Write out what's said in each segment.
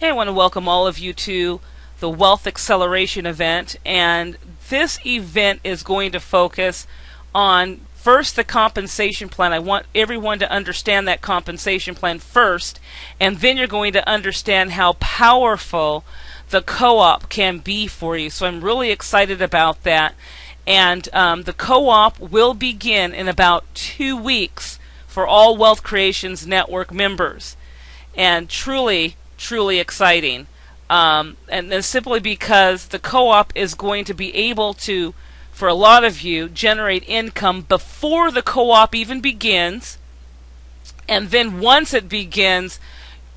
Hey, I want to welcome all of you to the Wealth Acceleration event, and this event is going to focus on first the compensation plan. I want everyone to understand that compensation plan first, and then you're going to understand how powerful the co-op can be for you. So I'm really excited about that, and the co-op will begin in about 2 weeks for all Wealth Creations Network members, and truly exciting. And then simply because the co-op is going to be able to, for a lot of you, generate income before the co-op even begins. And then once it begins,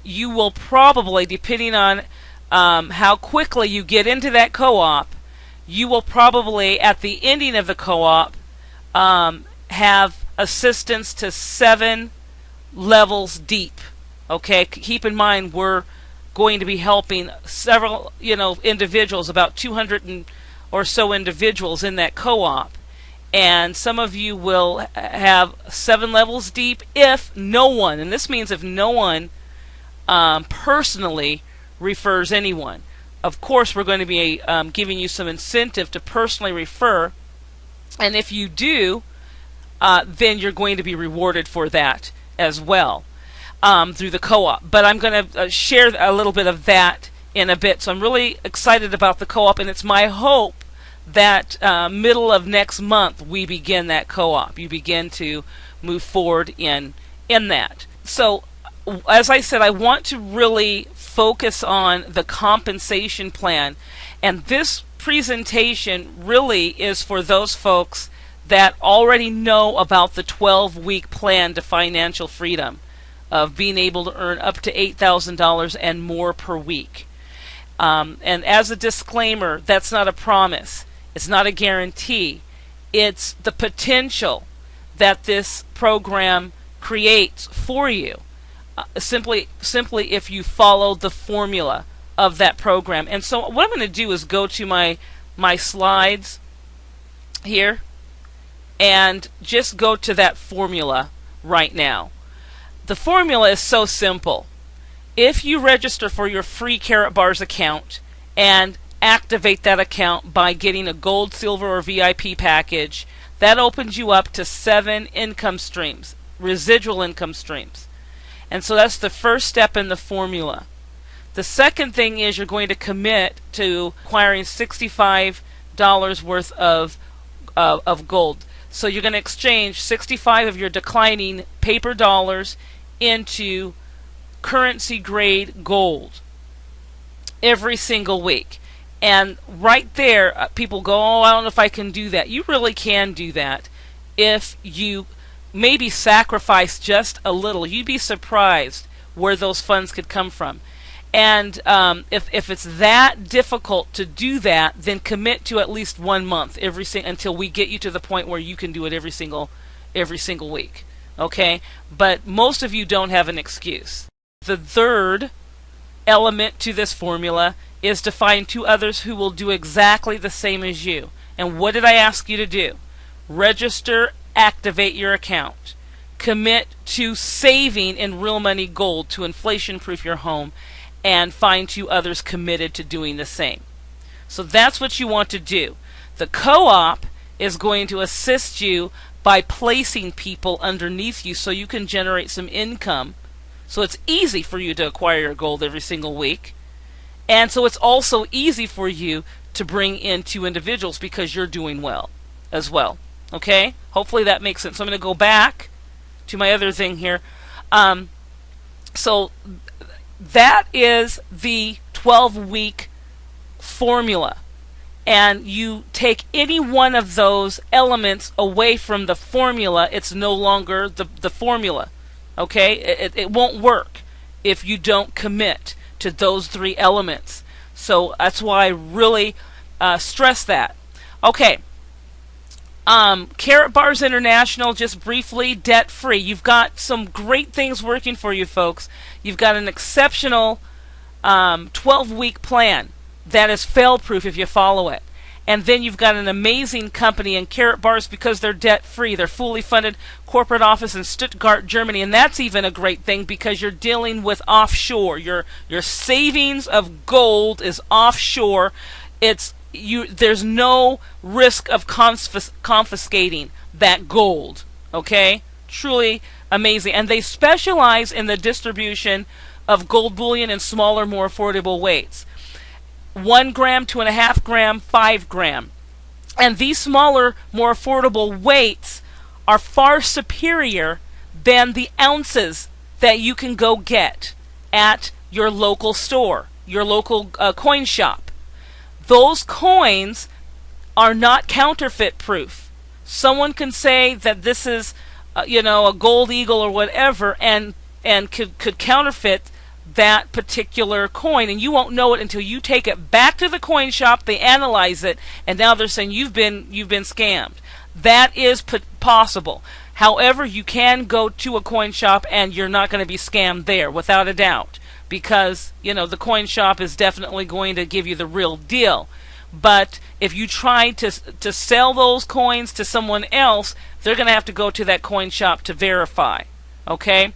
you will probably, depending on how quickly you get into that co-op, you will probably, at the ending of the co-op, have assistance to 7 levels deep. Okay, keep in mind we're going to be helping several, individuals, about 200 or so individuals in that co-op, and some of you will have 7 levels deep if no one, and this means if no one personally refers anyone. Of course, we're going to be giving you some incentive to personally refer, and if you do, then you're going to be rewarded for that as well. Through the co-op, but I'm going to share a little bit of that in a bit. So I'm really excited about the co-op, and it's my hope that middle of next month we begin that co-op. You begin to move forward in that. So as I said, I want to really focus on the compensation plan, and this presentation really is for those folks that already know about the 12-week plan to financial freedom, of being able to earn up to $8,000 and more per week. And as a disclaimer, that's not a promise. It's not a guarantee. It's the potential that this program creates for you, simply if you follow the formula of that program. And so what I'm going to do is go to my slides here and just go to that formula right now. The formula is so simple. If you register for your free Karatbars account and activate that account by getting a gold, silver, or VIP package, that opens you up to 7 income streams, residual income streams. And so that's the first step in the formula. The second thing is you're going to commit to acquiring $65 worth of gold. So you're going to exchange 65 of your declining paper dollars into currency grade gold every single week. And right there, people go, oh, I don't know if I can do that. You really can do that if you maybe sacrifice just a little. You'd be surprised where those funds could come from. And if it's that difficult to do that, then commit to at least 1 month until we get you to the point where you can do it every single week. Okay, but most of you don't have an excuse. The third element to this formula is to find 2 others who will do exactly the same as you. And what did I ask you to do? Register, activate your account, commit to saving in real money gold to inflation-proof your home, and find 2 others committed to doing the same. So that's what you want to do. The co-op is going to assist you by placing people underneath you so you can generate some income. So it's easy for you to acquire your gold every single week. And so it's also easy for you to bring in 2 individuals because you're doing well as well. Okay? Hopefully that makes sense. So I'm going to go back to my other thing here. So that is the 12-week formula. And you take any one of those elements away from the formula, it's no longer the formula. Okay? It won't work if you don't commit to those 3 elements. So that's why I really stress that. Okay. Karatbars International, just briefly, debt-free. You've got some great things working for you, folks. You've got an exceptional 12-week plan that is fail-proof if you follow it. And then you've got an amazing company in Karatbars because they're debt-free. They're fully funded corporate office in Stuttgart, Germany. And that's even a great thing because you're dealing with offshore. Your savings of gold is offshore. There's no risk of confiscating that gold. Okay? Truly amazing. And they specialize in the distribution of gold bullion in smaller, more affordable weights. 1 gram, 2.5 gram, 5 gram. And these smaller, more affordable weights are far superior than the ounces that you can go get at your local store, your local coin shop. Those coins are not counterfeit proof. Someone can say that this is, a gold eagle or whatever, and could counterfeit that particular coin, and you won't know it until you take it back to the coin shop. They analyze it, and now they're saying you've been scammed. That is possible. However, you can go to a coin shop and you're not going to be scammed there, without a doubt, because the coin shop is definitely going to give you the real deal. But if you try to sell those coins to someone else, they're going to have to go to that coin shop to verify. Okay?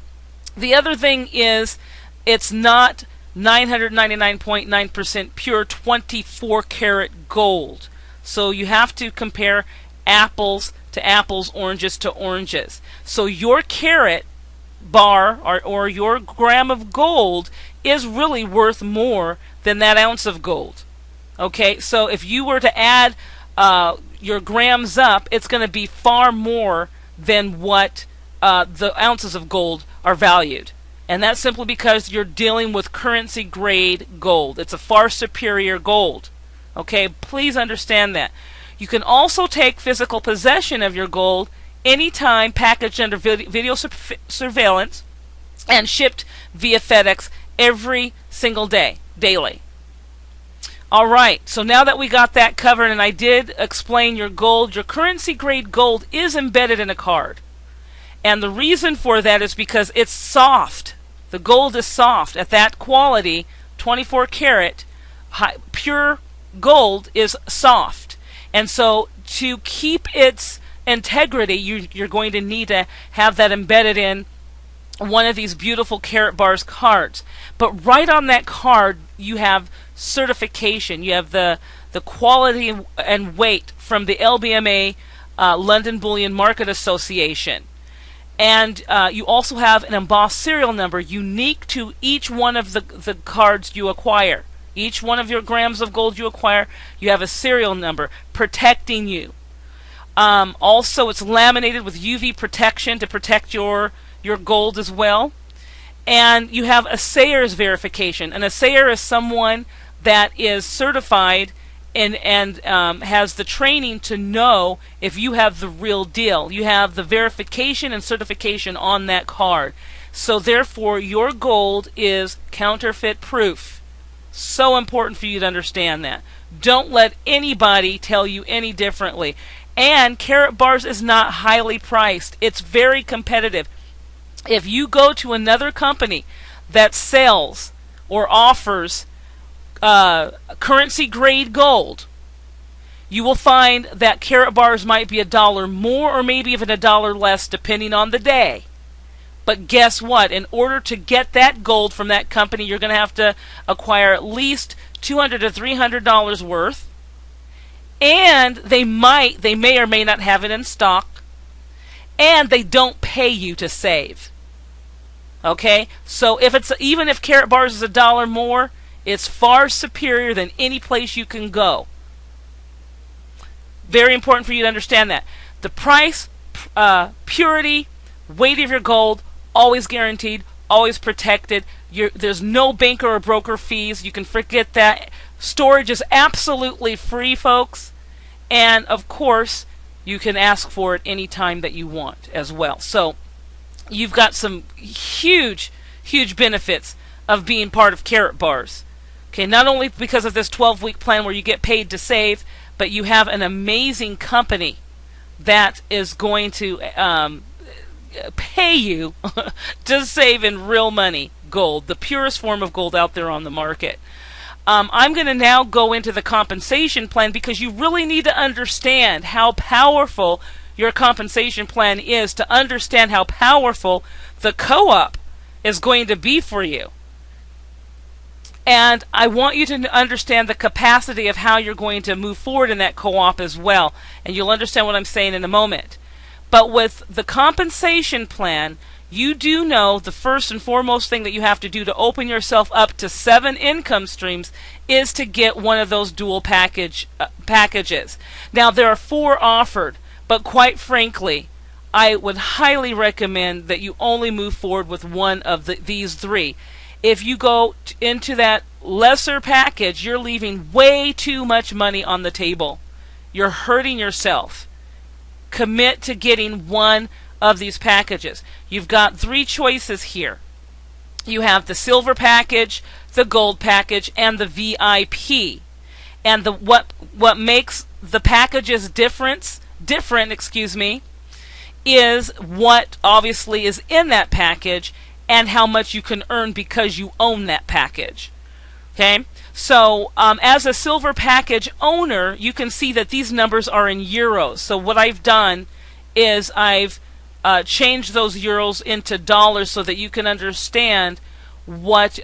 The other thing is, it's not 999.9% pure 24 karat gold. So you have to compare apples to apples, oranges to oranges. So your carat bar or your gram of gold is really worth more than that ounce of gold. Okay, so if you were to add your grams up, it's going to be far more than what the ounces of gold are valued. And that's simply because you're dealing with currency grade gold. It's a far superior gold. Okay, please understand that. You can also take physical possession of your gold anytime packaged under video surveillance and shipped via FedEx every single day, daily. Alright, so now that we got that covered and I did explain your gold, your currency grade gold is embedded in a card. And the reason for that is because it's soft. The gold is soft. At that quality, 24 karat, pure gold is soft. And so to keep its integrity, you're going to need to have that embedded in one of these beautiful Karatbars cards. But right on that card, you have certification. You have the quality and weight from the LBMA, London Bullion Market Association. And you also have an embossed serial number unique to each one of the cards you acquire. Each one of your grams of gold you acquire, you have a serial number protecting you. Also, it's laminated with UV protection to protect your gold as well. And you have assayer's verification. An assayer is someone that is certified and has the training to know if you have the real deal. You have the verification and certification on that card. So therefore, your gold is counterfeit proof. So important for you to understand that. Don't let anybody tell you any differently. And Karatbars is not highly priced. It's very competitive. If you go to another company that sells or offers currency grade gold, you will find that Karatbars might be $1 more or maybe even $1 less depending on the day. But guess what? In order to get that gold from that company, you're going to have to acquire at least $200 to $300 worth, and they may or may not have it in stock, and they don't pay you to save. Okay, so even if Karatbars is $1 more, it's far superior than any place you can go. Very important for you to understand that. The price, purity, weight of your gold, always guaranteed, always protected. There's no banker or broker fees. You can forget that. Storage is absolutely free, folks. And, of course, you can ask for it any time that you want as well. So, you've got some huge, huge benefits of being part of Karatbars. Okay, not only because of this 12-week plan where you get paid to save, but you have an amazing company that is going to pay you to save in real money, gold, the purest form of gold out there on the market. I'm going to now go into the compensation plan because you really need to understand how powerful your compensation plan is to understand how powerful the co-op is going to be for you. And I want you to understand the capacity of how you're going to move forward in that co-op as well. And you'll understand what I'm saying in a moment. But with the compensation plan, you do know the first and foremost thing that you have to do to open yourself up to 7 income streams is to get one of those dual packages. Now, there are 4 offered, but quite frankly, I would highly recommend that you only move forward with one of these 3. If you go into that lesser package, you're leaving way too much money on the table. You're hurting yourself. Commit to getting one of these packages. You've got 3 choices here. You have the silver package, the gold package, and the VIP. And what makes the packages different, is what obviously is in that package and how much you can earn because you own that package. Okay, so as a silver package owner, you can see that these numbers are in euros. So what I've done is I've changed those euros into dollars so that you can understand what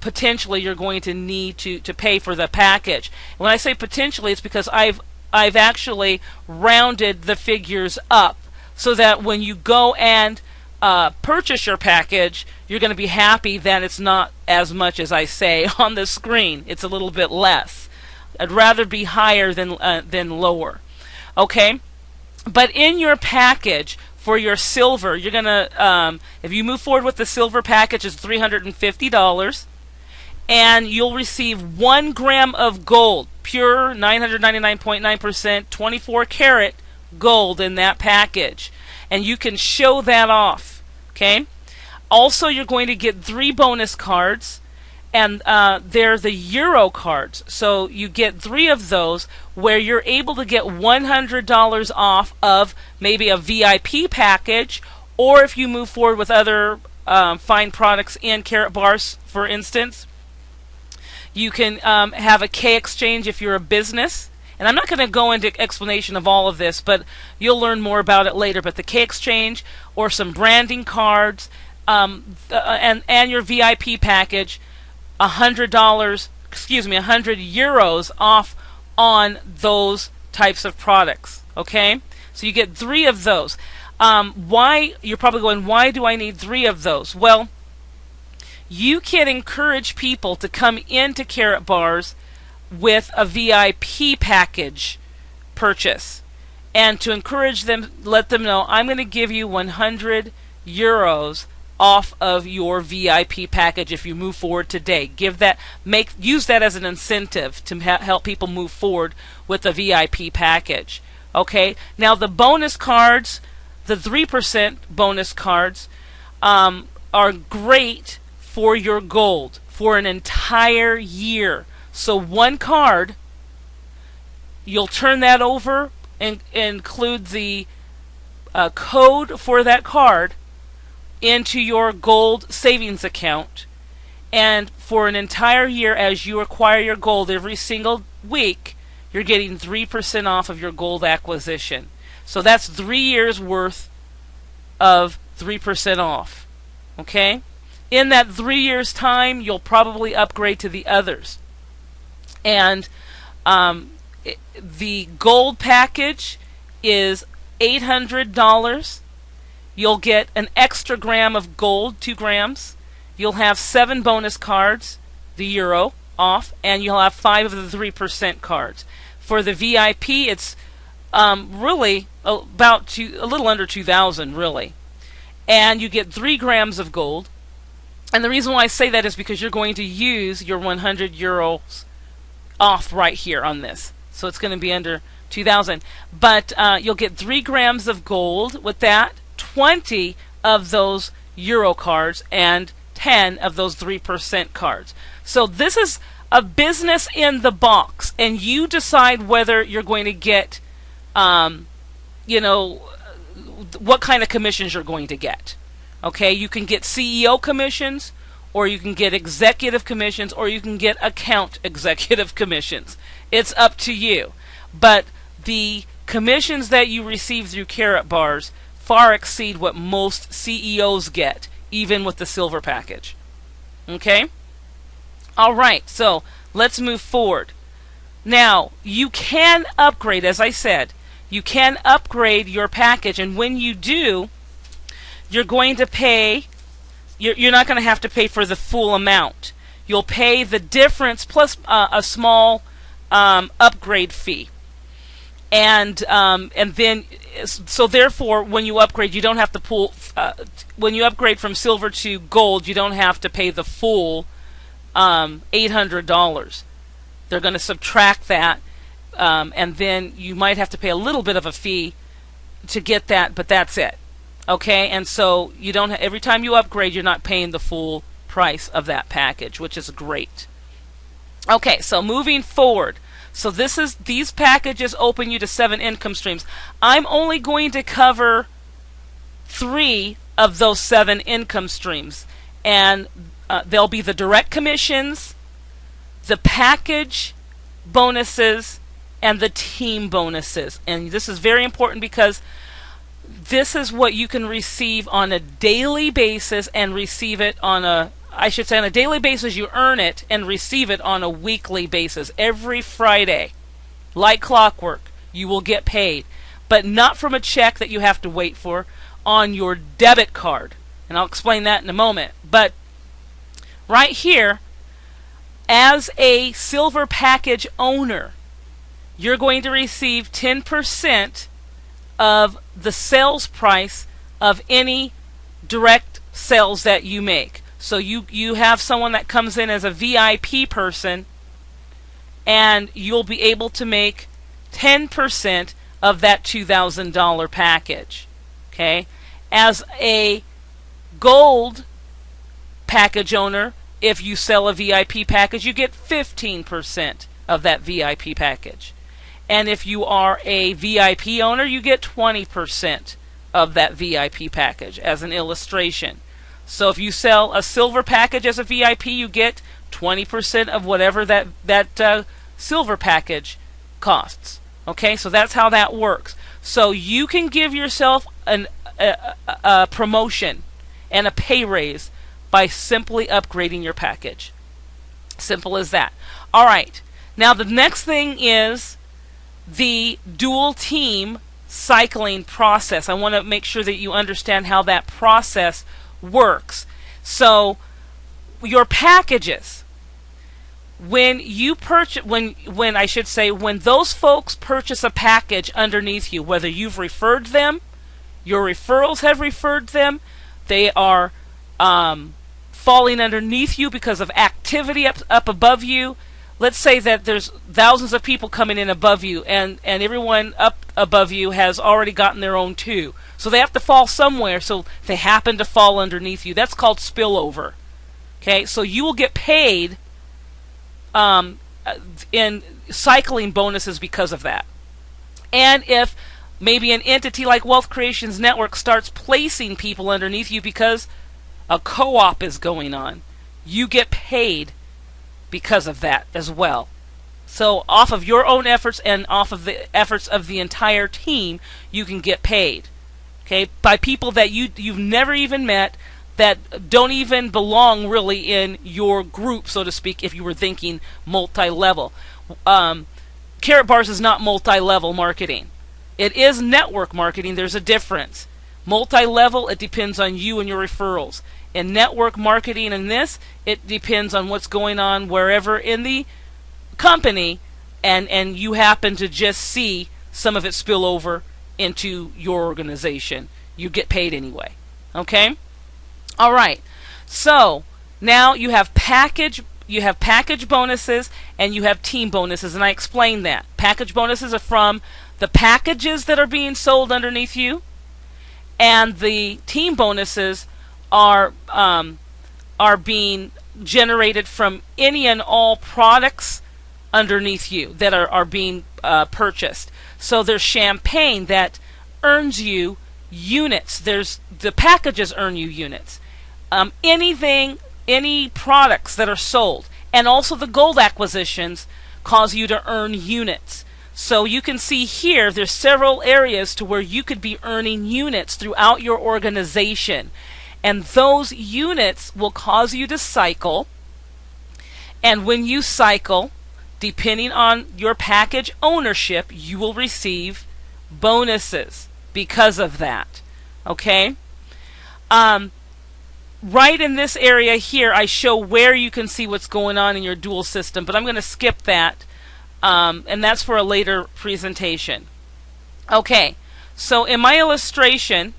potentially you're going to need to pay for the package. When I say potentially, it's because I've actually rounded the figures up so that when you go and purchase your package, you're going to be happy that it's not as much as I say on the screen. It's a little bit less. I'd rather be higher than lower. Okay, but in your package for your silver, you're gonna if you move forward with the silver package, it's $350, and you'll receive 1 gram of gold, pure 999.9%, 24 karat gold in that package. And you can show that off. Okay. Also, you're going to get 3 bonus cards, and they're the Euro cards. So you get 3 of those where you're able to get $100 off of maybe a VIP package, or if you move forward with other fine products in Karatbars, for instance, you can have a K exchange if you're a business. And I'm not going to go into explanation of all of this, but you'll learn more about it later. But the K exchange or some branding cards and your VIP package, $100, 100 euros off on those types of products. Okay, so you get 3 of those. Why? You're probably going, why do I need 3 of those? Well, you can encourage people to come into Karatbars with a VIP package purchase, and to encourage them, let them know, I'm going to give you 100 euros off of your VIP package if you move forward today. Use that as an incentive to help people move forward with the VIP package. Okay, now the bonus cards, the 3% bonus cards, are great for your gold for an entire year. So 1 card, you'll turn that over and include the code for that card into your gold savings account. And for an entire year, as you acquire your gold every single week, you're getting 3% off of your gold acquisition. So that's 3 years worth of 3% off. Okay? In that 3 years' time, you'll probably upgrade to the others. And the gold package is $800. You'll get an extra gram of gold, 2 grams. You'll have 7 bonus cards, the Euro off, and you'll have 5 of the 3% cards. For the VIP, it's really about a little under 2,000, really. And you get 3 grams of gold. And the reason why I say that is because you're going to use your 100 euros off right here on this, so it's going to be under 2,000. But you'll get 3 grams of gold with that, 20 of those Euro cards, and 10 of those 3% cards. So this is a business in the box, and you decide whether you're going to get, what kind of commissions you're going to get. Okay, you can get CEO commissions, or you can get executive commissions, or you can get account executive commissions. It's up to you. But the commissions that you receive through Karatbars far exceed what most CEOs get, even with the silver package. Okay? Alright, so let's move forward. Now, you can upgrade, as I said, you can upgrade your package, and when you do, you're going to pay, you're not going to have to pay for the full amount. You'll pay the difference plus a small upgrade fee. And then, so therefore, when you upgrade, you don't have to pull, when you upgrade from silver to gold, you don't have to pay the full $800. They're going to subtract that, and then you might have to pay a little bit of a fee to get that, but that's it. Okay, and so you don't. Every time you upgrade, you're not paying the full price of that package, which is great. Okay, so moving forward. So these packages open you to 7 income streams. I'm only going to cover 3 of those 7 income streams, and they'll be the direct commissions, the package bonuses, and the team bonuses. And this is very important because this is what you can receive on a daily basis and receive it on a, I should say on a daily basis you earn it and receive it on a weekly basis. Every Friday, like clockwork, you will get paid. But not from a check that you have to wait for, on your debit card. And I'll explain that in a moment. But right here, as a silver package owner, you're going to receive 10% of the sales price of any direct sales that you make. So you have someone that comes in as a VIP person, and you'll be able to make 10% of that $2,000 package. Okay? As a gold package owner, if you sell a VIP package, you get 15% of that VIP package. And if you are a VIP owner, you get 20% of that VIP package, as an illustration. So if you sell a silver package as a VIP, you get 20% of whatever that silver package costs. Okay, so that's how that works. So you can give yourself a promotion and a pay raise by simply upgrading your package. Simple as that. All right, now the next thing is the dual team cycling process. I want to make sure that you understand how that process works. So your packages, when you purchase, when I should say, when those folks purchase a package underneath you, whether you've referred them, your referrals have referred them, they are falling underneath you because of activity up above you. Let's say that there's thousands of people coming in above you, and everyone up above you has already gotten their own too. So they have to fall somewhere, so they happen to fall underneath you. That's called spillover. Okay, so you will get paid in cycling bonuses because of that. And if maybe an entity like Wealth Creations Network starts placing people underneath you because a co-op is going on, you get paid because of that as well. So off of your own efforts and off of the efforts of the entire team, you can get paid. Okay, by people that you've never even met, that don't even belong really in your group, so to speak, if you were thinking multi-level. Karatbars is not multi-level marketing. It is network marketing. There's a difference. Multi-level, it depends on you and your referrals. In network marketing and this, it depends on what's going on wherever in the company, and you happen to just see some of it spill over into your organization. You get paid anyway. Okay? All right. So now you have package bonuses and you have team bonuses, and I explained that. Package bonuses are from the packages that are being sold underneath you, and the team bonuses are being generated from any and all products underneath you that are being purchased. So there's champagne that earns you units. There's the packages earn you units. Anything any products that are sold, and also the gold acquisitions cause you to earn units. So you can see here there's several areas to where you could be earning units throughout your organization, and those units will cause you to cycle. And when you cycle, depending on your package ownership, you will receive bonuses because of that. Okay? Right in this area here, I show where you can see what's going on in your dual system, but I'm going to skip that, and that's for a later presentation. Okay, so in my illustration,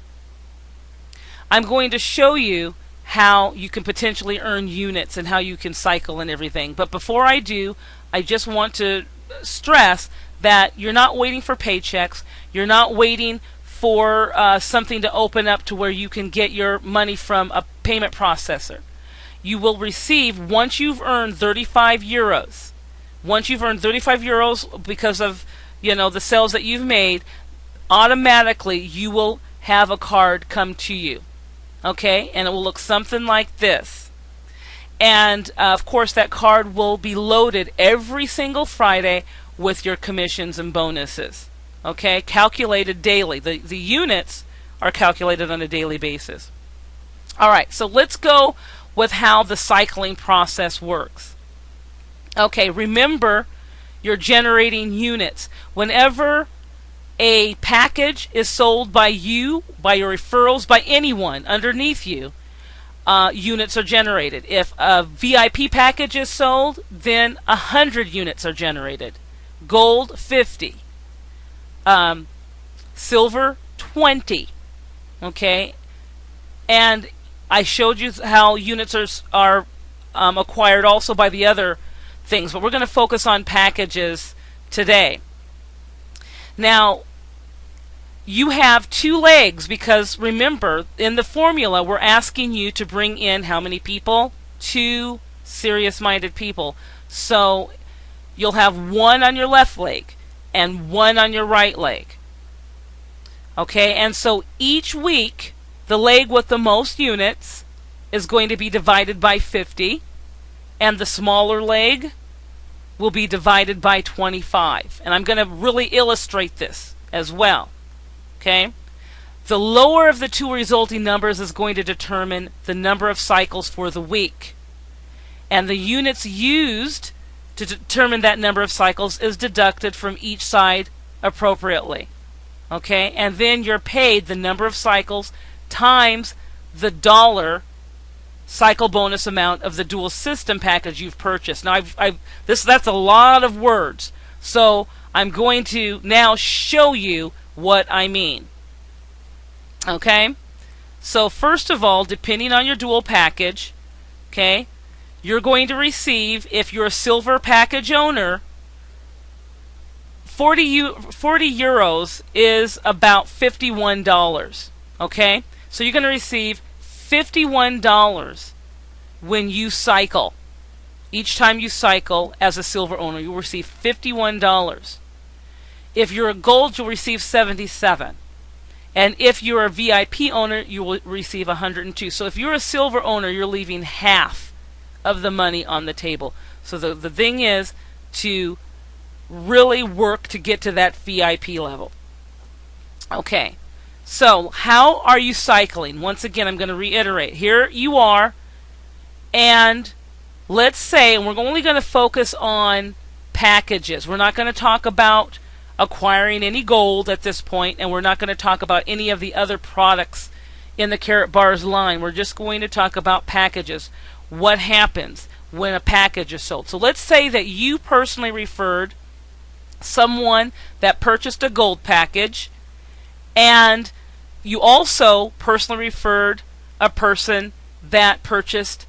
I'm going to show you how you can potentially earn units and how you can cycle and everything. But before I do, I just want to stress that you're not waiting for paychecks. You're not waiting for something to open up to where you can get your money from a payment processor. You will receive, once you've earned 35 euros, once you've earned 35 euros because of, you know, the sales that you've made, automatically you will have a card come to you. Okay, and it will look something like this. And of course that card will be loaded every single Friday with your commissions and bonuses. Okay, calculated daily. The units are calculated on a daily basis. Alright, so let's go with how the cycling process works. Okay, remember you're generating units. Whenever a package is sold by you, by your referrals, by anyone underneath you, units are generated. If a VIP package is sold, then 100 units are generated. Gold, 50. Silver, 20. Okay? And I showed you how units are acquired also by the other things, but we're going to focus on packages today. Now, you have two legs because remember, in the formula, we're asking you to bring in how many people? 2 serious-minded people. So you'll have 1 on your left leg and 1 on your right leg. Okay, and so each week, the leg with the most units is going to be divided by 50, and the smaller leg will be divided by 25. And I'm going to really illustrate this as well. Okay? The lower of the two resulting numbers is going to determine the number of cycles for the week. And the units used to determine that number of cycles is deducted from each side appropriately. Okay? And then you're paid the number of cycles times the dollar cycle bonus amount of the dual system package you've purchased. Now, that's a lot of words. So I'm going to now show you what I mean. Okay? So first of all, depending on your dual package, okay, you're going to receive, if you're a silver package owner, 40 euros is about $51. Okay? So you're going to receive $51 when you cycle. Each time you cycle as a silver owner, you'll receive $51. If you're a gold, you'll receive 77. And if you're a VIP owner, you will receive 102. So if you're a silver owner, you're leaving half of the money on the table. So the thing is to really work to get to that VIP level. Okay. So how are you cycling? Once again, I'm going to reiterate. Here you are, and let's say, and we're only going to focus on packages. We're not going to talk about acquiring any gold at this point, and we're not going to talk about any of the other products in the Karatbars line. We're just going to talk about packages. What happens when a package is sold? So let's say that you personally referred someone that purchased a gold package, and you also personally referred a person that purchased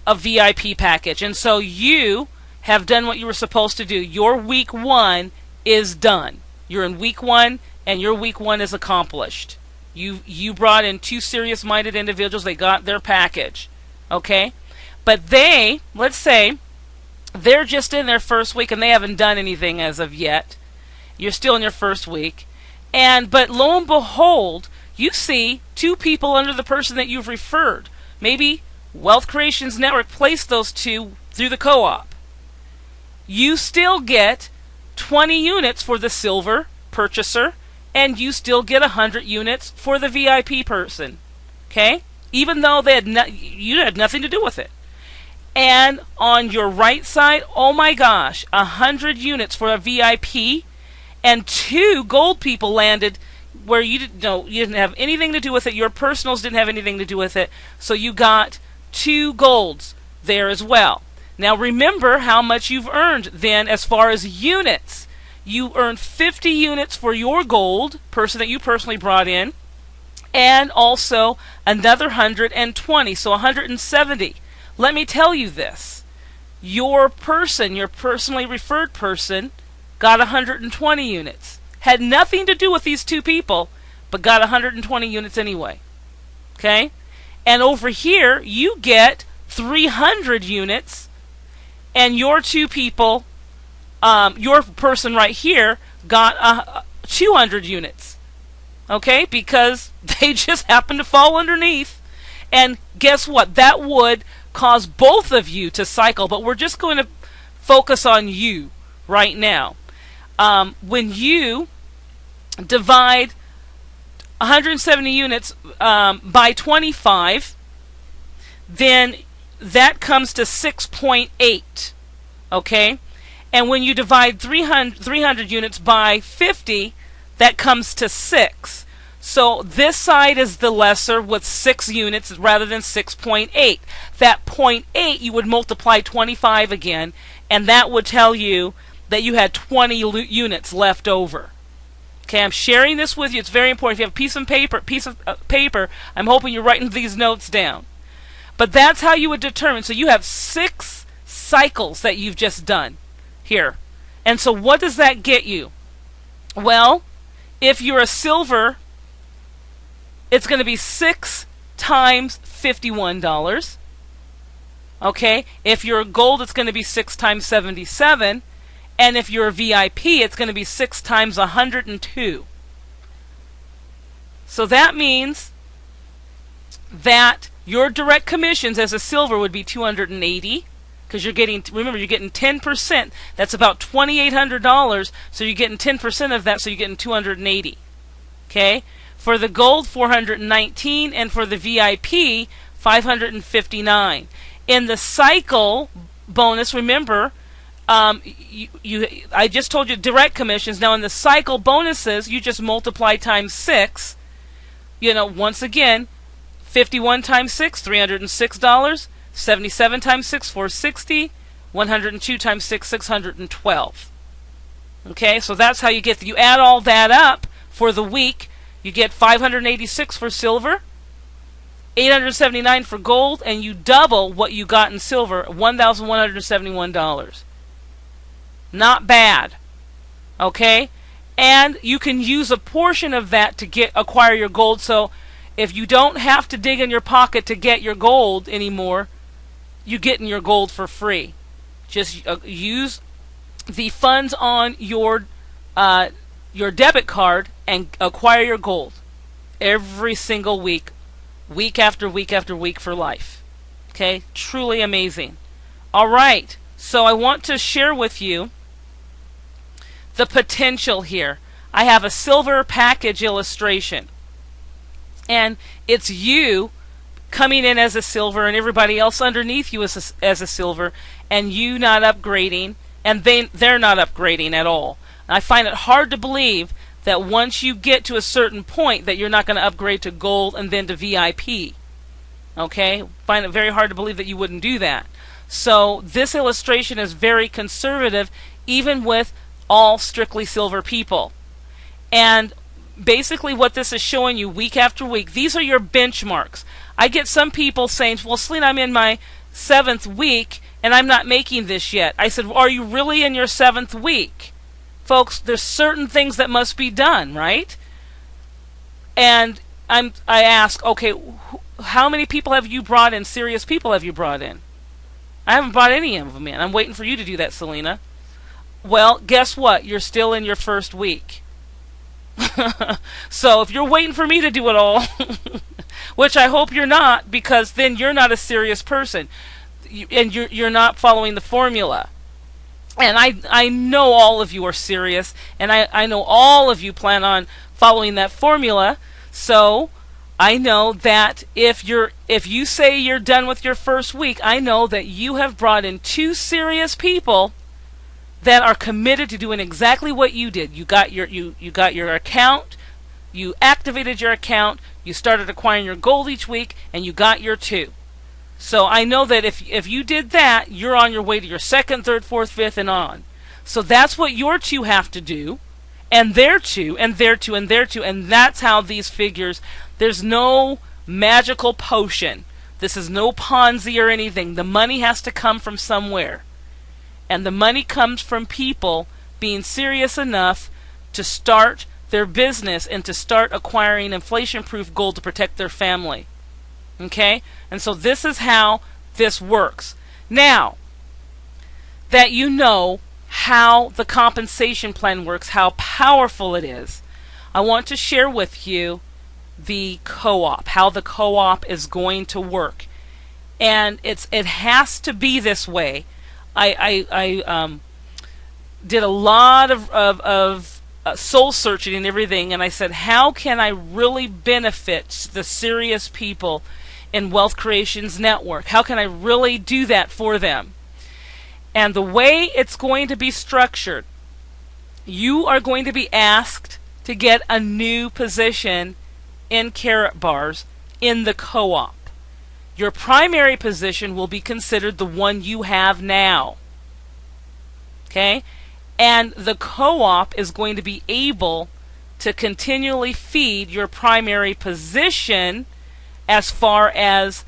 a VIP package. And so you have done what you were supposed to do. Your week 1 is done. You're in week 1, and your week 1 is accomplished. You brought in 2 serious-minded individuals. They got their package. Okay? But they, let's say, they're just in their first week, and they haven't done anything as of yet. You're still in your first week. But lo and behold, you see 2 people under the person that you've referred. Maybe Wealth Creations Network placed those two through the co-op. You still get 20 units for the silver purchaser, and you still get 100 units for the VIP person. Okay? Even though you had nothing to do with it. And on your right side, oh my gosh, 100 units for a VIP, and 2 gold people landed where you didn't have anything to do with it. Your personals didn't have anything to do with it. So you got 2 golds there as well. Now remember how much you've earned then as far as units. You earned 50 units for your gold person that you personally brought in, and also another 120, so 170. Let me tell you this. Your personally referred person, got 120 units. Had nothing to do with these 2 people, but got 120 units anyway. Okay? And over here, you get 300 units, and your 2 people, your person right here, got 200 units. Okay? Because they just happen to fall underneath. And guess what? That would cause both of you to cycle, but we're just going to focus on you right now. When you divide 170 units by 25, then that comes to 6.8. Okay? And when you divide 300 units by 50, that comes to 6. So this side is the lesser with 6 units rather than 6.8. That 0.8 you would multiply 25 again, and that would tell you that you had 20 units left over. Okay, I'm sharing this with you. It's very important. If you have a piece of paper, I'm hoping you're writing these notes down. But that's how you would determine. So you have 6 cycles that you've just done here. And so what does that get you? Well, if you're a silver, it's going to be 6 times $51. Okay? If you're a gold, it's going to be 6 times 77. And if you're a VIP, it's going to be 6 times 102. So that means that your direct commissions as a silver would be 280, because you're getting 10%. That's about $2,800. So you're getting 10% of that, so you're getting 280. Okay? For the gold, 419, and for the VIP, 559. In the cycle bonus, remember, I just told you direct commissions. Now in the cycle bonuses, you just multiply times 6. Once again, 51 times 6, $306. 77 times 6, $460. 102 times 6, $612. Okay, so that's how you add all that up for the week. You get 586 for silver, 879 for gold, and you double what you got in silver, $1,171. Not bad. Okay? And you can use a portion of that to acquire your gold. So if you don't have to dig in your pocket to get your gold anymore, you're getting your gold for free. Just use the funds on your debit card and acquire your gold every single week, week after week after week for life. Okay? Truly amazing. All right. So I want to share with you the potential here. I have a silver package illustration. And it's you coming in as a silver and everybody else underneath you as a silver, and you not upgrading, and they're not upgrading at all. I find it hard to believe that once you get to a certain point that you're not going to upgrade to gold and then to VIP. Okay? Find it very hard to believe that you wouldn't do that. So this illustration is very conservative, even with all strictly silver people. And basically what this is showing you week after week, these are your benchmarks. I get some people saying, well, Selena, I'm in my 7th week and I'm not making this yet. I said, well, are you really in your 7th week? Folks, there's certain things that must be done, right? And I ask, okay, how many people have you brought in? Serious people have you brought in? I haven't brought any of them in. I'm waiting for you to do that, Selena. Well, guess what? You're still in your 1st week. So if you're waiting for me to do it all, which I hope you're not, because then you're not a serious person, and you're not following the formula. And I know all of you are serious, and I know all of you plan on following that formula. So I know that if you say you're done with your first week, I know that you have brought in 2 serious people that are committed to doing exactly what you did. You got your account, you activated your account, you started acquiring your gold each week, and you got your 2. So I know that if you did that, you're on your way to your 2nd, 3rd, 4th, 5th, and on. So that's what your 2 have to do, and their 2, and their 2, and their 2, and that's how these figures. There's no magical potion. This is no Ponzi or anything. The money has to come from somewhere. And the money comes from people being serious enough to start their business and to start acquiring inflation-proof gold to protect their family. Okay? And so this is how this works. Now, that you know how the compensation plan works, how powerful it is, I want to share with you the co-op, how the co-op is going to work. And it has to be this way. I did a lot of soul searching and everything, and I said, how can I really benefit the serious people in Wealth Creations Network? How can I really do that for them? And the way it's going to be structured, you are going to be asked to get a new position in Karatbars in the co-op. Your primary position will be considered the one you have now. Okay? And the co-op is going to be able to continually feed your primary position as far as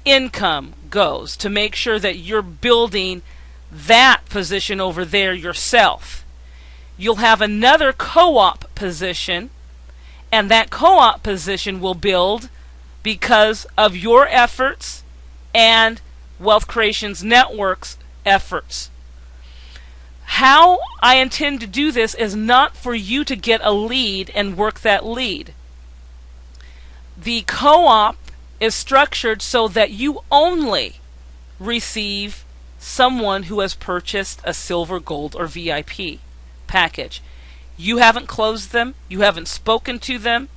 income goes, to make sure that you're building that position over there yourself. You'll have another co-op position, and that co-op position will build because of your efforts and Wealth Creations Network's efforts. How I intend to do this is not for you to get a lead and work that lead. The co-op is structured so that you only receive someone who has purchased a silver, gold, or VIP package. You haven't closed them, you haven't spoken to them.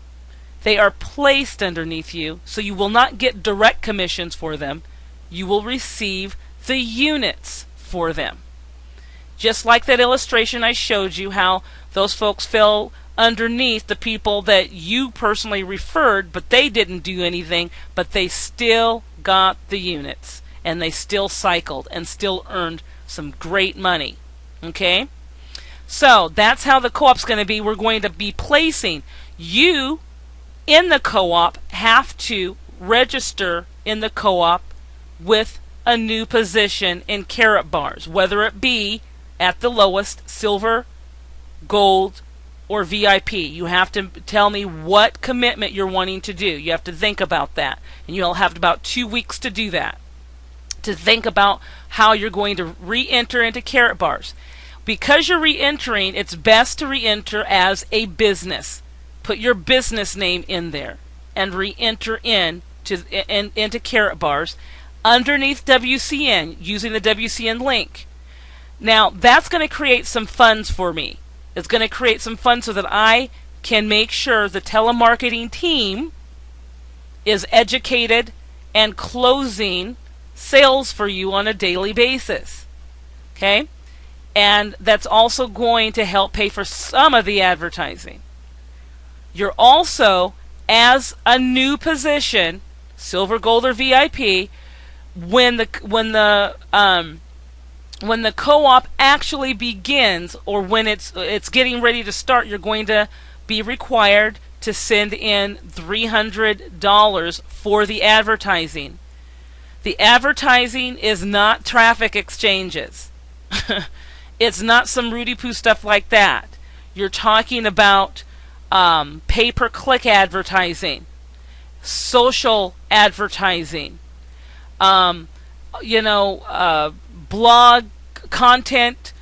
They are placed underneath you, so you will not get direct commissions for them. You will receive the units for them. Just like that illustration I showed you, how those folks fell underneath the people that you personally referred, but they didn't do anything, but they still got the units, and they still cycled and still earned some great money. Okay? So that's how the co-op's going to be. We're going to be placing you in the co-op, have to register in the co-op with a new position in Karatbars, whether it be at the lowest, silver, gold, or VIP. You have to tell me what commitment you're wanting to do. You have to think about that, and you'll have about 2 weeks to do that, to think about how you're going to re-enter into Karatbars. Because you're re-entering, it's best to re-enter as a business. Put your business name in there and re-enter into Karatbars underneath WCN using the WCN link. Now, that's going to create some funds for me. It's going to create some funds so that I can make sure the telemarketing team is educated and closing sales for you on a daily basis. Okay? And that's also going to help pay for some of the advertising. You're also, as a new position, silver, gold, or VIP, when the co-op actually begins, or when it's getting ready to start, you're going to be required to send in $300 for the advertising. The advertising is not traffic exchanges. It's not some Rudy-Poo stuff like that. You're talking about pay-per-click advertising, social advertising, blog content,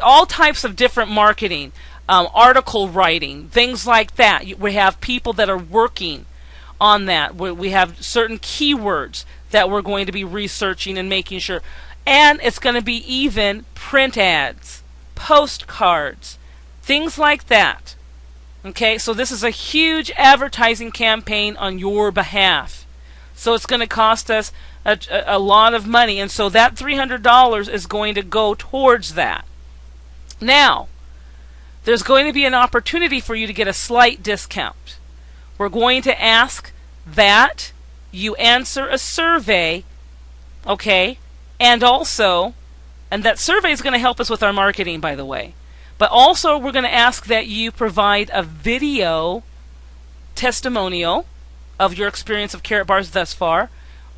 all types of different marketing, article writing, things like that. We have people that are working on that. We have certain keywords that we're going to be researching and making sure. And it's going to be even print ads, postcards, things like that. Okay, so this is a huge advertising campaign on your behalf. So it's going to cost us a lot of money. And so that $300 is going to go towards that. Now, there's going to be an opportunity for you to get a slight discount. We're going to ask that you answer a survey, okay, and that survey is going to help us with our marketing, by the way. But also, we're going to ask that you provide a video testimonial of your experience of Karatbars thus far,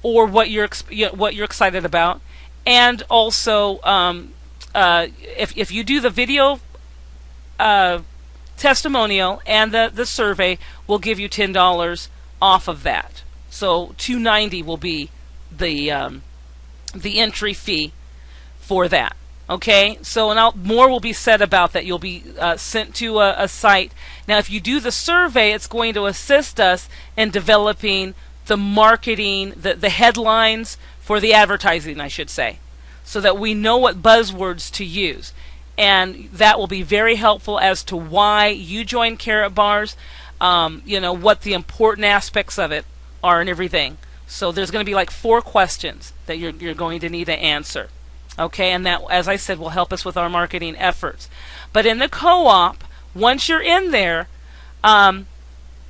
or what you're excited about, and also if you do the video testimonial and the survey, we'll give you $10 off of that. So $290 will be the entry fee for that. Okay, so more will be said about that. You'll be sent to a site. Now, if you do the survey, it's going to assist us in developing the marketing, the headlines for the advertising, I should say, so that we know what buzzwords to use. And that will be very helpful as to why you joined Karatbars, what the important aspects of it are and everything. So there's going to be like 4 questions that you're going to need to answer. Okay, and that, as I said, will help us with our marketing efforts. But in the co-op, once you're in there,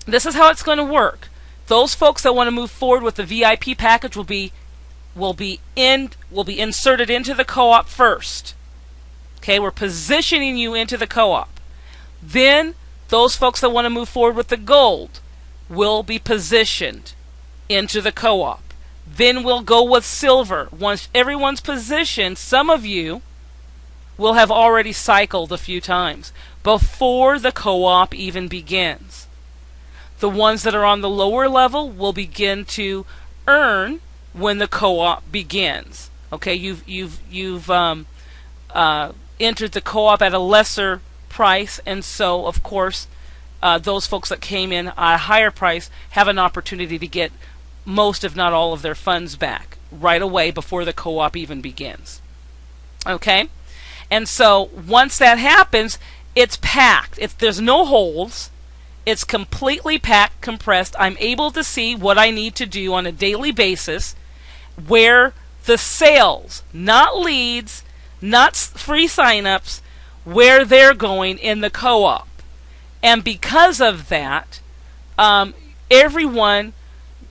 this is how it's going to work. Those folks that want to move forward with the VIP package will be inserted into the co-op first. Okay, we're positioning you into the co-op. Then those folks that want to move forward with the gold will be positioned into the co-op. Then we'll go with silver. Once everyone's positioned, some of you will have already cycled a few times before the co-op even begins. The ones that are on the lower level will begin to earn when the co-op begins. Okay, you've entered the co-op at a lesser price, and so of course those folks that came in at a higher price have an opportunity to get most, if not all, of their funds back right away before the co-op even begins. Okay, and so once that happens, it's packed. There's no holes. It's completely packed, compressed. I'm able to see what I need to do on a daily basis, where the sales, not leads, not free signups, where they're going in the co-op. And because of that, everyone,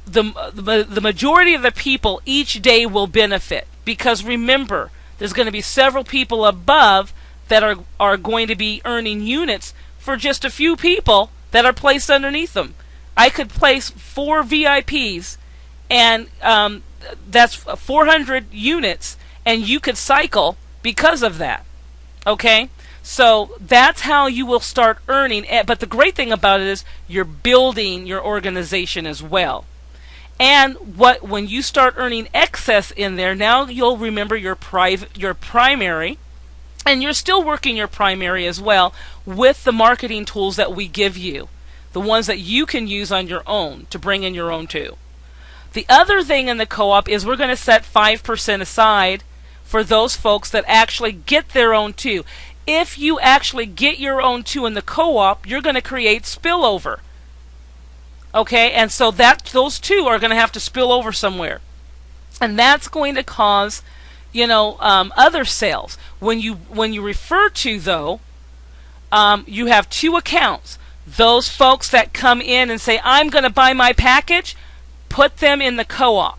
the majority of the people each day will benefit. Because remember, there's going to be several people above that are going to be earning units for just a few people that are placed underneath them. I could place 4 VIPs, and that's 400 units, and you could cycle because of that. Okay? So that's how you will start earning. But the great thing about it is you're building your organization as well. And when you start earning excess in there, now you'll remember your primary, and you're still working your primary as well with the marketing tools that we give you, the ones that you can use on your own to bring in your own too. The other thing in the co-op is we're going to set 5% aside for those folks that actually get their own too. If you actually get your own too in the co-op, you're going to create spillover. Okay, and so those two are going to have to spill over somewhere, and that's going to cause, other sales. When you refer to, though, you have 2 accounts. Those folks that come in and say, I'm going to buy my package, put them in the co-op.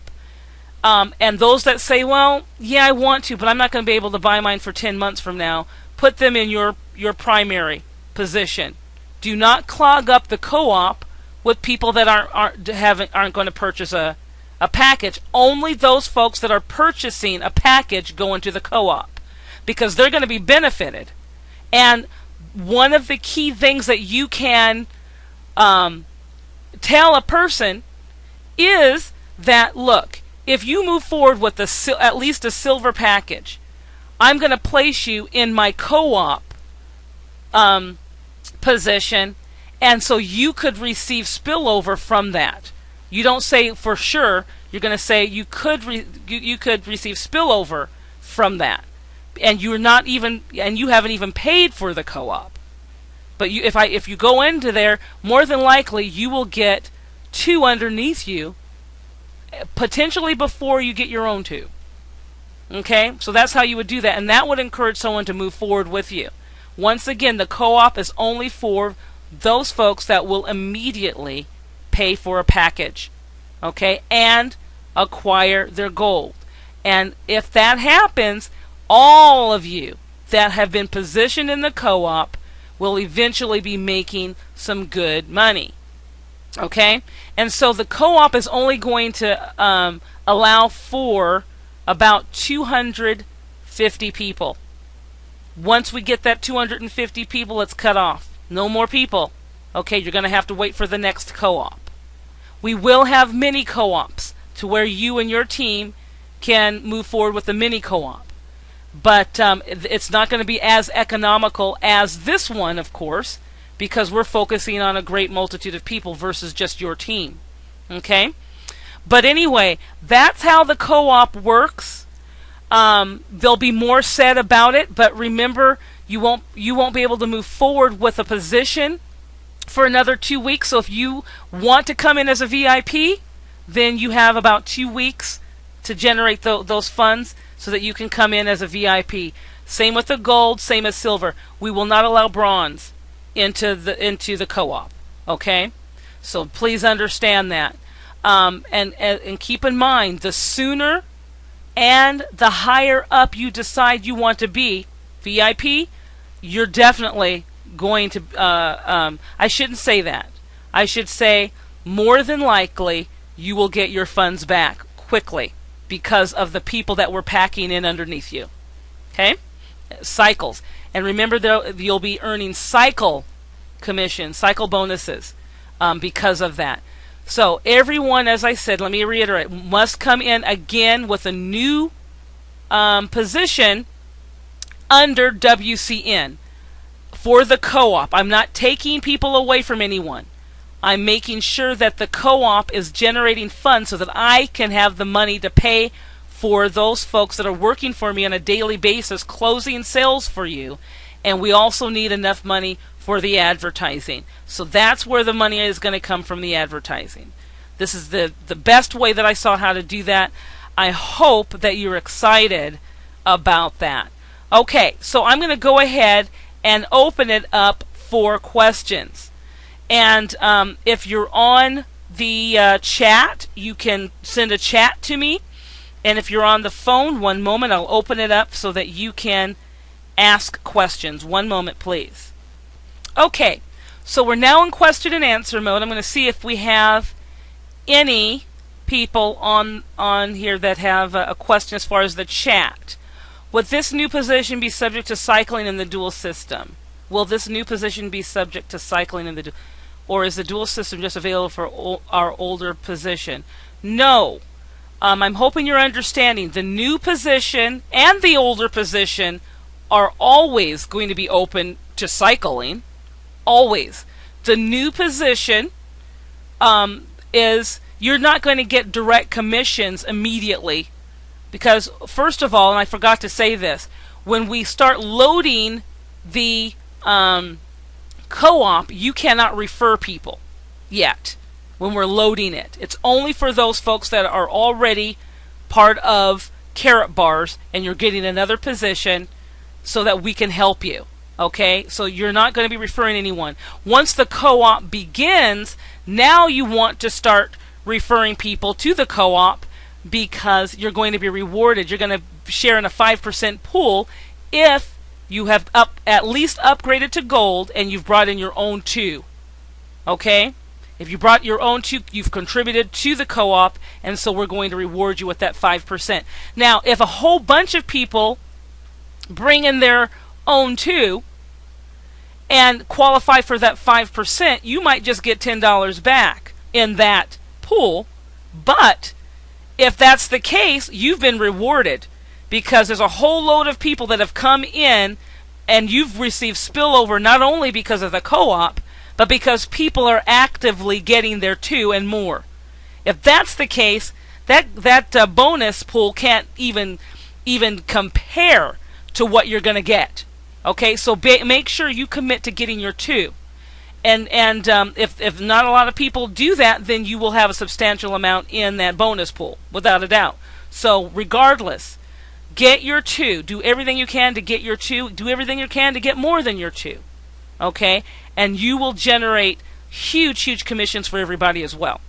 And those that say, well, yeah, I want to, but I'm not going to be able to buy mine for 10 months from now, put them in your primary position. Do not clog up the co-op with people that aren't going to purchase a package. Only those folks that are purchasing a package go into the co-op, because they're going to be benefited. And one of the key things that you can tell a person is that, look, if you move forward with at least a silver package, I'm going to place you in my co-op position, and so you could receive spillover from that. You don't say for sure. You're going to say you could receive spillover from that, and you haven't even paid for the co-op. But if you go into there, more than likely you will get 2 underneath you, potentially before you get your own 2. Okay, so that's how you would do that, and that would encourage someone to move forward with you. Once again, the co-op is only for those folks that will immediately pay for a package, okay, and acquire their gold. And if that happens, all of you that have been positioned in the co-op will eventually be making some good money. Okay? And so the co-op is only going to allow for about 250 people. Once we get that 250 people, it's cut off. No more people. Okay, you're going to have to wait for the next co-op. We will have mini co-ops to where you and your team can move forward with the mini co-op. But it's not going to be as economical as this one, of course, because we're focusing on a great multitude of people versus just your team. Okay? But anyway, that's how the co-op works. There'll be more said about it, but remember, you won't be able to move forward with a position for another 2 weeks. So if you want to come in as a VIP, then you have about 2 weeks to generate those funds so that you can come in as a VIP. Same with the gold, same as silver. We will not allow bronze into the co-op. Okay, so please understand that, and keep in mind, the sooner and the higher up you decide you want to be VIP, you're definitely going to. I shouldn't say that. I should say more than likely you will get your funds back quickly because of the people that we're packing in underneath you. Okay, cycles, and remember you'll be earning cycle commissions, cycle bonuses because of that. So everyone, as I said, let me reiterate, must come in again with a new position under WCN for the co-op. I'm not taking people away from anyone. I'm making sure that the co-op is generating funds so that I can have the money to pay for those folks that are working for me on a daily basis, closing sales for you. And we also need enough money for the advertising. So that's where the money is going to come from, the advertising. This is the best way that I saw how to do that. I hope that you're excited about that. Okay, so I'm going to go ahead and open it up for questions. And if you're on the chat, you can send a chat to me. And if you're on the phone, one moment, I'll open it up so that you can ask questions. One moment, please. Okay, so we're now in question and answer mode. I'm going to see if we have any people on here that have a question as far as the chat. Would this new position be subject to cycling in the dual system? Will this new position be subject to cycling in the dual, or is the dual system just available for our older position? No. I'm hoping you're understanding. The new position and the older position are always going to be open to cycling. Always. The new position is you're not going to get direct commissions immediately because, first of all, and I forgot to say this, when we start loading the co-op, you cannot refer people yet when we're loading it. It's only for those folks that are already part of Karatbars and you're getting another position so that we can help you. Okay, so you're not going to be referring anyone. Once the co-op begins, now you want to start referring people to the co-op because you're going to be rewarded. You're going to share in a 5% pool if you have at least upgraded to gold and you've brought in your own 2. Okay? If you brought your own 2, you've contributed to the co-op, and so we're going to reward you with that 5%. Now, if a whole bunch of people bring in their own 2 and qualify for that 5%, you might just get $10 back in that pool. But if that's the case, you've been rewarded because there's a whole load of people that have come in and you've received spillover not only because of the co-op, but because people are actively getting their 2 and more. If that's the case, that bonus pool can't even compare to what you're going to get. Okay, so make sure you commit to getting your 2. And if not a lot of people do that, then you will have a substantial amount in that bonus pool, without a doubt. So regardless, get your 2. Do everything you can to get your 2. Do everything you can to get more than your 2. Okay? And you will generate huge commissions for everybody as well.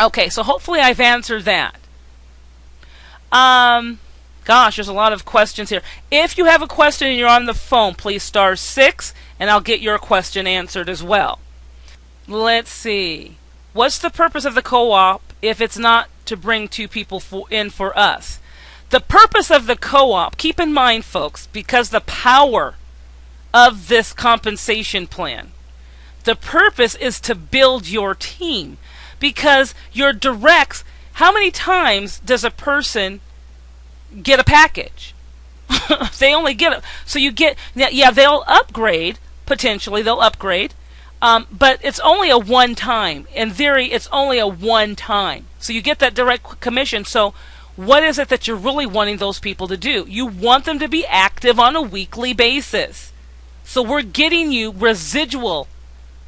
Okay, so hopefully I've answered that. Gosh, there's a lot of questions here. If you have a question and you're on the phone, please *6, and I'll get your question answered as well. Let's see. What's the purpose of the co-op if it's not to bring 2 people in for us? The purpose of the co-op, keep in mind, folks, because the power of this compensation plan, the purpose is to build your team. Because your directs, how many times does a person get a package? They only get it. So you get, yeah, they'll upgrade, potentially, they'll upgrade, but it's only a one time. In theory, it's only a one time. So you get that direct commission. So what is it that you're really wanting those people to do? You want them to be active on a weekly basis. So we're getting you residual,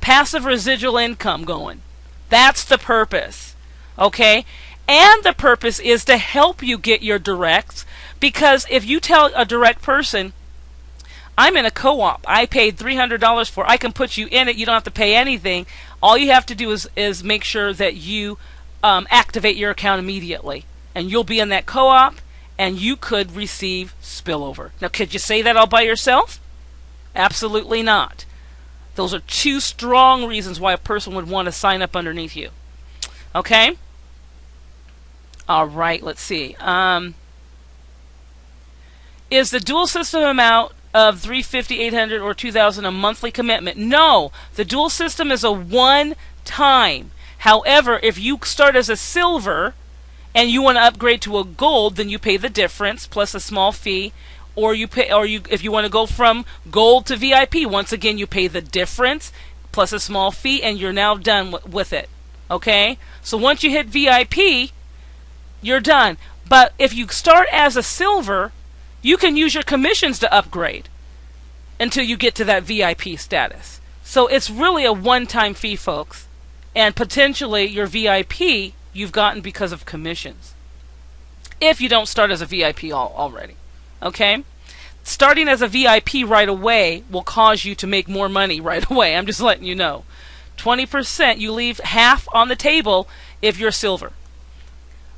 passive residual income going. That's the purpose, okay? And the purpose is to help you get your directs, because if you tell a direct person, I'm in a co-op, I paid $300 for it, I can put you in it, you don't have to pay anything, all you have to do is make sure that you activate your account immediately, and you'll be in that co-op, and you could receive spillover. Now, could you say that all by yourself? Absolutely not. Those are 2 strong reasons why a person would want to sign up underneath you. Okay? All right, let's see. Is the dual system amount of $350, $800, or $2,000 a monthly commitment? No. The dual system is a one-time. However, if you start as a silver and you want to upgrade to a gold, then you pay the difference plus a small fee. Or if you want to go from gold to VIP, once again you pay the difference plus a small fee, and you're now done with it. Okay? So once you hit VIP, you're done. But if you start as a silver, you can use your commissions to upgrade until you get to that VIP status. So it's really a one-time fee, folks. And potentially your VIP you've gotten because of commissions, if you don't start as a VIP already. Okay? Starting as a VIP right away will cause you to make more money right away. I'm just letting you know. 20%, you leave half on the table if you're silver.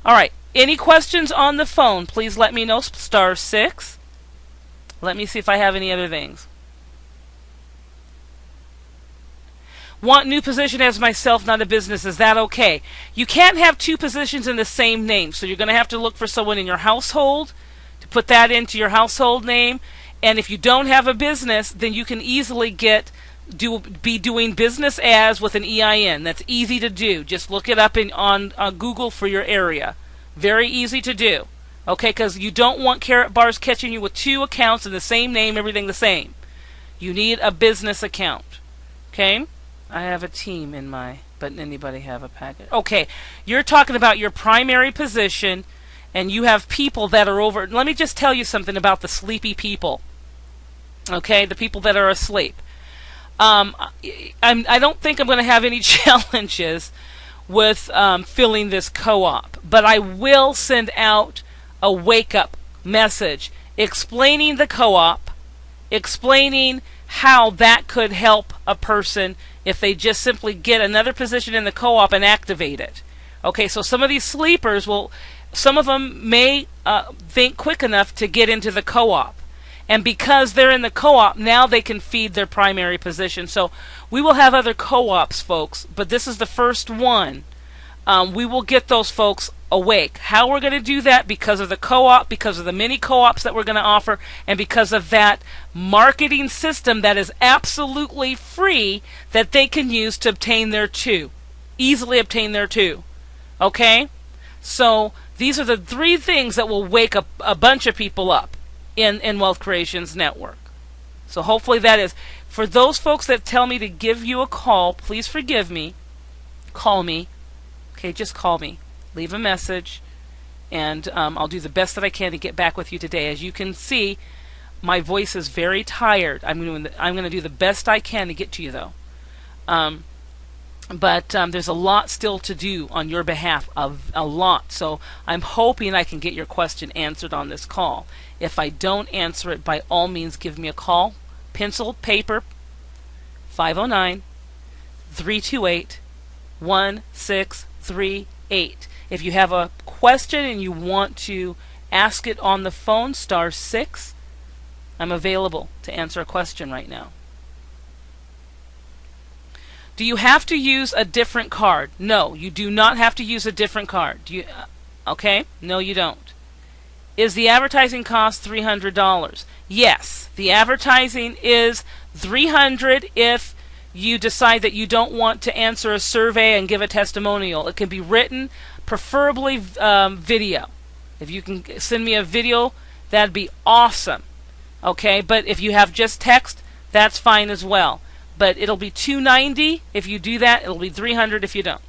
Alright, any questions on the phone? Please let me know. *6. Let me see if I have any other things. Want new position as myself, not a business. Is that okay? You can't have 2 positions in the same name, so you're going to have to look for someone in your household to put that into your household name. And if you don't have a business, then you can easily be doing business as with an EIN. That's easy to do. Just look it up on Google for your area. Very easy to do. Okay, because you don't want Karatbars catching you with 2 accounts in the same name, everything the same. You need a business account. Okay? I have a team in my, but anybody have a package? Okay, you're talking about your primary position, and you have people that are over. Let me just tell you something about the sleepy people. Okay, the people that are asleep. I don't think I'm going to have any challenges with filling this co-op, but I will send out a wake-up message explaining the co-op, explaining how that could help a person if they just simply get another position in the co-op and activate it. Okay, so some of these sleepers some of them may think quick enough to get into the co-op. And because they're in the co-op, now they can feed their primary position. So we will have other co-ops, folks, but this is the first one. We will get those folks awake. How we're going to do that? Because of the co-op, because of the mini co-ops that we're going to offer, and because of that marketing system that is absolutely free that they can use to obtain their 2. Easily obtain their 2. Okay? So these are the 3 things that will wake up a bunch of people up in Wealth Creations Network. So hopefully that is. For those folks that tell me to give you a call, please forgive me. Call me. Okay, just call me. Leave a message, and I'll do the best that I can to get back with you today. As you can see, my voice is very tired. I'm going to do the best I can to get to you, though. But there's a lot still to do on your behalf, a lot. So I'm hoping I can get your question answered on this call. If I don't answer it, by all means, give me a call. Pencil, paper, 509-328-1638. If you have a question and you want to ask it on the phone, *6. I'm available to answer a question right now. Do you have to use a different card? No, you do not have to use a different card. Do you? Okay, no, you don't. Is the advertising cost $300? Yes, the advertising is $300 if you decide that you don't want to answer a survey and give a testimonial. It can be written, preferably video. If you can send me a video, that'd be awesome. Okay, but if you have just text, that's fine as well. But it'll be $290 if you do that. It'll be $300 if you don't.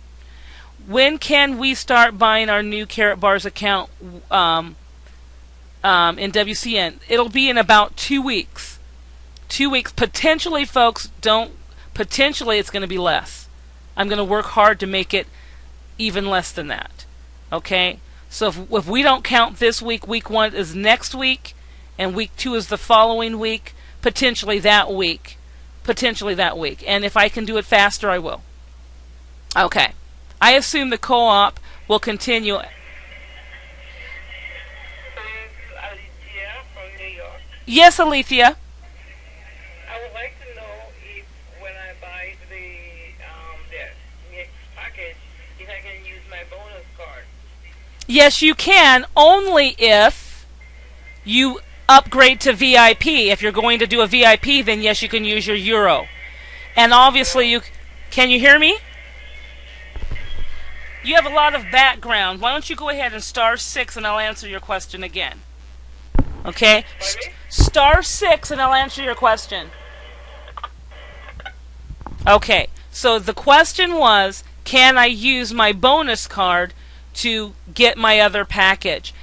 When can we start buying our new Karatbars account in WCN? It'll be in about 2 weeks. 2 weeks. Potentially, folks, potentially it's going to be less. I'm going to work hard to make it even less than that. Okay? So if we don't count this week, week 1 is next week, and week 2 is the following week, potentially that week. And if I can do it faster, I will. Okay. I assume the co-op will continue. Alicia from New York. Yes, Alethea. I would like to know if when I buy the next package, if I can use my bonus card. Yes, you can, only if you upgrade to VIP. If you're going to do a VIP, then yes, you can use your euro. And obviously, can you hear me? You have a lot of background. Why don't you go ahead and *6 and I'll answer your question again. Okay? *6 and I'll answer your question. Okay, so the question was, can I use my bonus card to get my other package?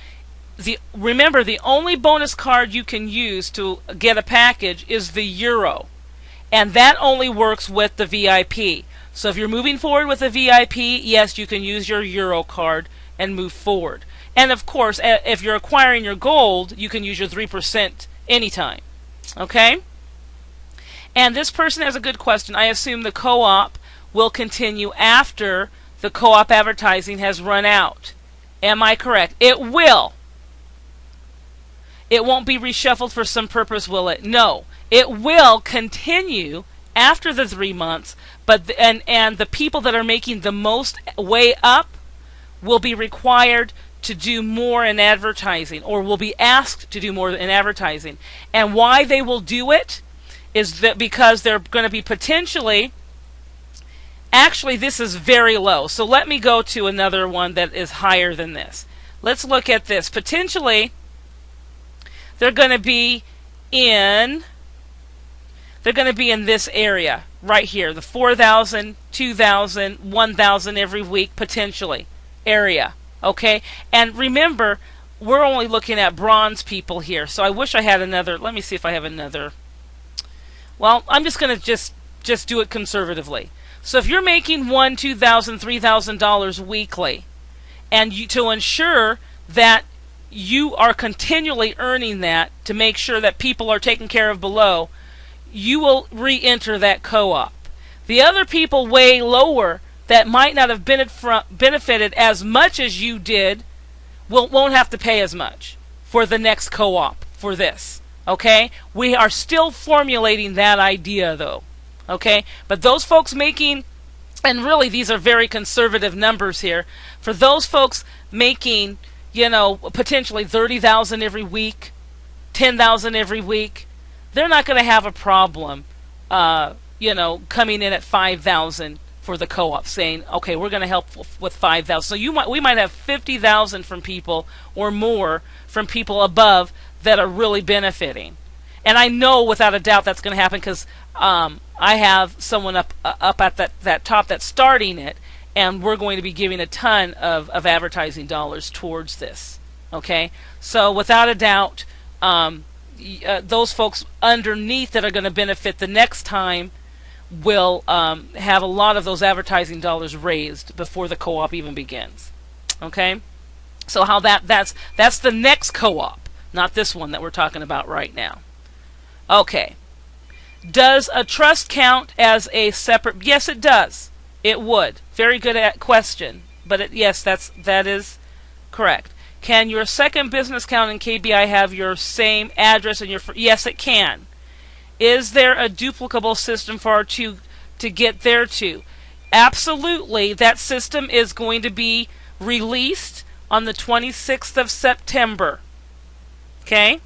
Remember, the only bonus card you can use to get a package is the euro, and that only works with the VIP. So if you're moving forward with a VIP, yes, you can use your euro card and move forward. And of course, if you're acquiring your gold, you can use your 3% anytime. Okay? And this person has a good question. I assume the co-op will continue after the co-op advertising has run out. Am I correct? It will. It won't be reshuffled for some purpose, will it? No. It will continue after the 3 months, but and the people that are making the most way up will be required to do more in advertising, or will be asked to do more in advertising. And why they will do it is that because they're going to be potentially, actually this is very low. So let me go to another one that is higher than this. Let's look at this. Potentially, they're going to be in this area right here, the 4,000, 2,000, 1,000 every week potentially area. Okay, and remember, we're only looking at bronze people here. So I wish I had another. Let me see if I have another. Well, I'm just going to just do it conservatively. So if you're making $1,000, $2,000, $3,000 weekly, and to ensure that you are continually earning that to make sure that people are taken care of below, you will re-enter that co-op. The other people way lower that might not have benefited as much as you did won't have to pay as much for the next co-op for this. Okay? We are still formulating that idea though. Okay? But those folks making, and really these are very conservative numbers here, for those folks making, potentially 30,000 every week, 10,000 every week, they're not going to have a problem, coming in at 5,000 for the co-op, saying, okay, we're going to help with 5,000. So we might have 50,000 from people or more from people above that are really benefiting. And I know without a doubt that's going to happen because I have someone up at that top that's starting it, and we're going to be giving a ton of advertising dollars towards this. Okay, so without a doubt, those folks underneath that are going to benefit the next time will have a lot of those advertising dollars raised before the co-op even begins. Okay, so how that's the next co-op, not this one that we're talking about right now. Okay. Does a trust count as a separate? Yes, it does. It would. Very good question. But yes, that is correct. Can your second business account in KBI have your same address and your? Yes, it can. Is there a duplicable system for our to get there to? Absolutely. That system is going to be released on the 26th of September. Okay?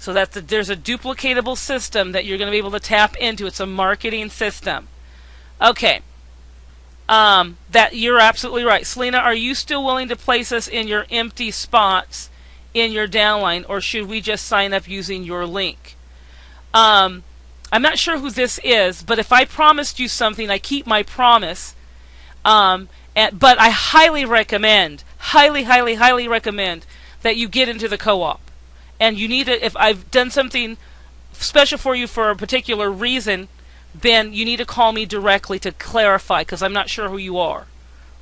So there's a duplicatable system that you're going to be able to tap into. It's a marketing system. Okay. That you're absolutely right. Selena, are you still willing to place us in your empty spots in your downline, or should we just sign up using your link? I'm not sure who this is, but if I promised you something, I keep my promise. But I highly recommend, highly recommend that you get into the co-op. And you need to, if I've done something special for you for a particular reason, then you need to call me directly to clarify, because I'm not sure who you are.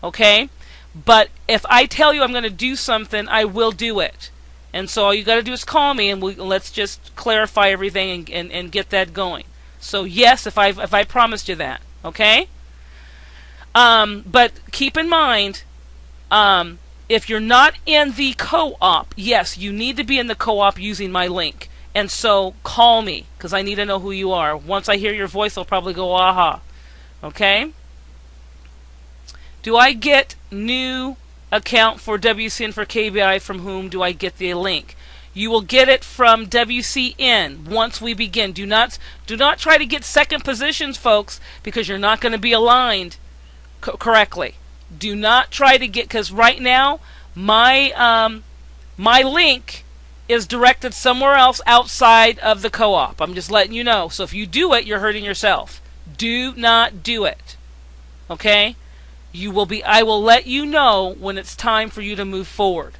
Okay? But if I tell you I'm going to do something, I will do it. And so all you got to do is call me, and let's just clarify everything and get that going. So yes, if I promised you that. Okay? But keep in mind, if you're not in the co-op, yes, you need to be in the co-op using my link. And so call me, because I need to know who you are. Once I hear your voice, I'll probably go, aha. Okay? Do I get new account for WCN for KBI? From whom do I get the link? You will get it from WCN once we begin. Do not try to get second positions, folks, because you're not going to be aligned correctly. Do not try to get, because right now my link is directed somewhere else outside of the co-op. I'm just letting you know. So if you do it, you're hurting yourself. Do not do it. Okay? I will let you know when it's time for you to move forward.